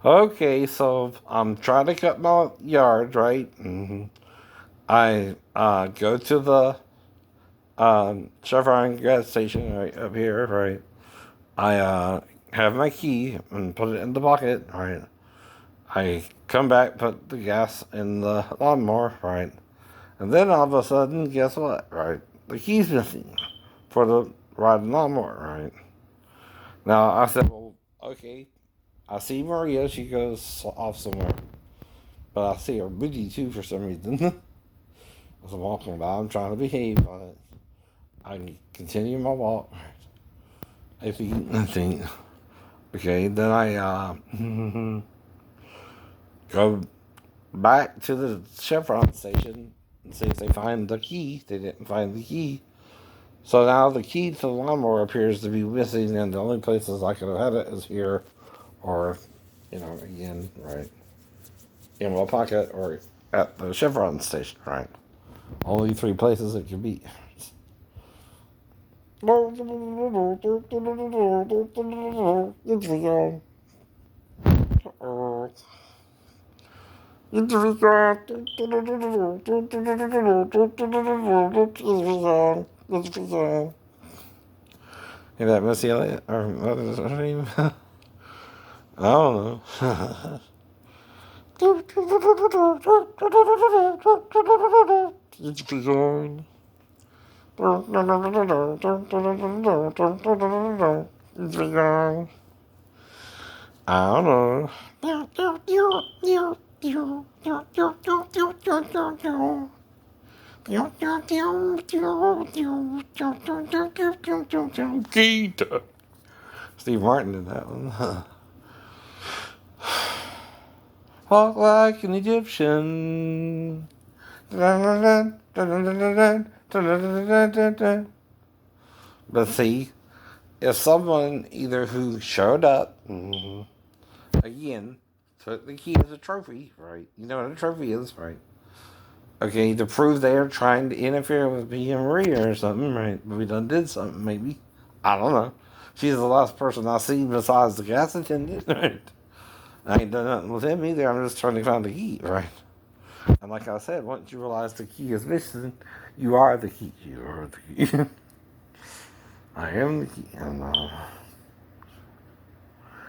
Okay, so I'm trying to cut my yard, right? I go to the Chevron gas station right up here, right? I have my key and put it in the bucket, right? I come back, put the gas in the lawnmower, right? And then all of a sudden, guess what, right? The key's missing for the riding lawnmower, right? Now I said, well, okay. I see Maria, she goes off somewhere. But I see her booty too for some reason. As I'm walking by, I'm trying to behave on it. I continue my walk. I think nothing. Okay, then I go back to the Chevron station and see if they find the key. They didn't find the key. So now the key to the lawnmower appears to be missing, and the only places I could have had it is here, or, again, right, in my pocket, or at the Chevron station, right? Only three places it could be. Hear that, Missy Elliott? Or what is her name? I don't know. It's bizarre. It's bizarre. I don't know. Keita. Steve Martin did that one. Walk like an Egyptian. But see, if someone either who showed up, again, took the key as a trophy, right? You know what a trophy is, right? Okay, to prove they're trying to interfere with me and Maria or something, right? But we done did something, maybe. I don't know. She's the last person I seen besides the gas attendant, right? I ain't done nothing with him either. I'm just trying to find the key, right? And like I said, once you realize the key is missing, you are the key. You are the key. I am the key.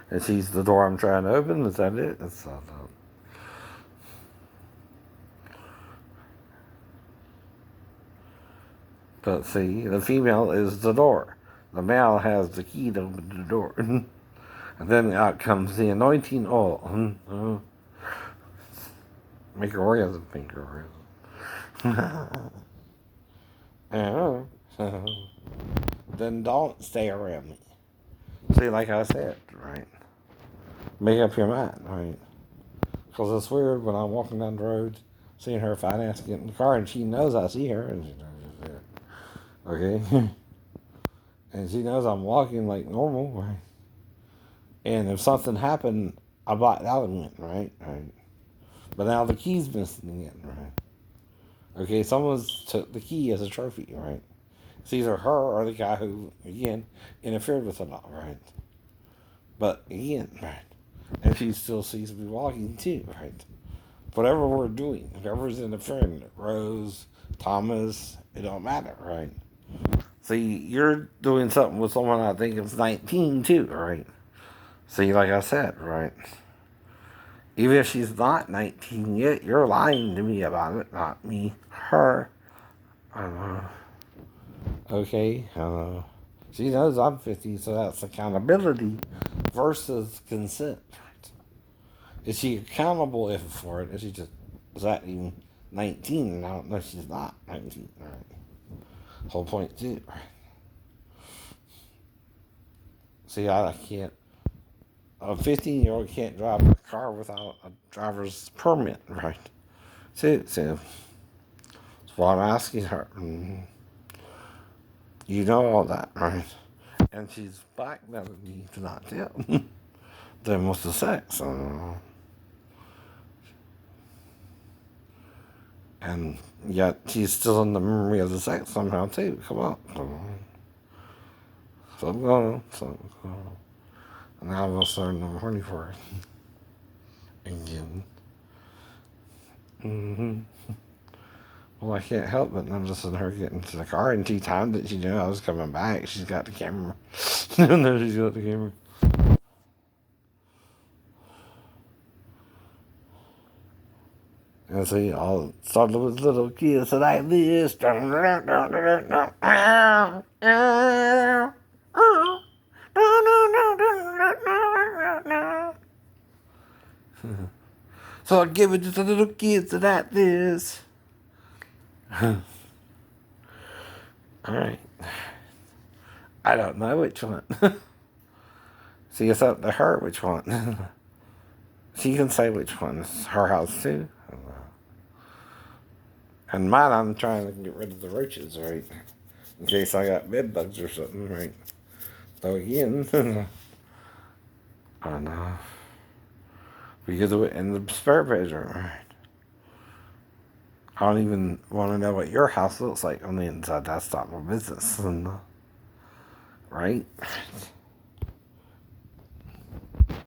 And she's the door I'm trying to open. Is that it? That's not. But see, the female is the door. The male has the key to open the door. And then out comes the anointing oil. Make her orgasm, make her orgasm. Then don't stay around me. See, like I said, right? Make up your mind, right? Because it's weird when I'm walking down the road, seeing her fine ass get in the car, and she knows I see her, and she knows she's there. Okay? And she knows I'm walking like normal, right? And if something happened, I blacked out again, right? Right. But now the key's missing again, right? Okay, someone's took the key as a trophy, right? It's either her or the guy who, again, interfered with it all, right? But again, right? And she still sees me walking too, right? Whatever we're doing, whoever's interfering, Rose, Thomas, it don't matter, right? See, you're doing something with someone I think is 19 too, right? See, like I said, right? Even if she's not 19 yet, you're lying to me about it, not me, her. Okay, she knows I'm 50, so that's accountability versus consent. Is she accountable if for it? Is she just is that even 19? And I don't know. She's not 19. Right. Whole point too. Right. See, I can't. A 15-year-old can't drive a car without a driver's permit, right? So that's why I'm asking her. You know all that, right? And she's blackmailing me to not tell them what's the sex. And yet she's still in the memory of the sex somehow too. Come on. So I'm going. So I'm going. And now all of a sudden I'm horny for it. again. Mm-hmm. Well, I can't help but noticing her getting to the car, and she timed it. She knew I was coming back. She's got the camera. No, she's got the camera. And see, all started with little kids like this. So I give it to the little kids like this. Alright. I don't know which one. See, it's up to her which one. She can say which one. It's her house too. And mine, I'm trying to get rid of the roaches, right? In case I got bed bugs or something, right? So again, I know. Because of it in the spare bedroom, right? I don't even want to know what your house looks like on the inside. That's not my business, right?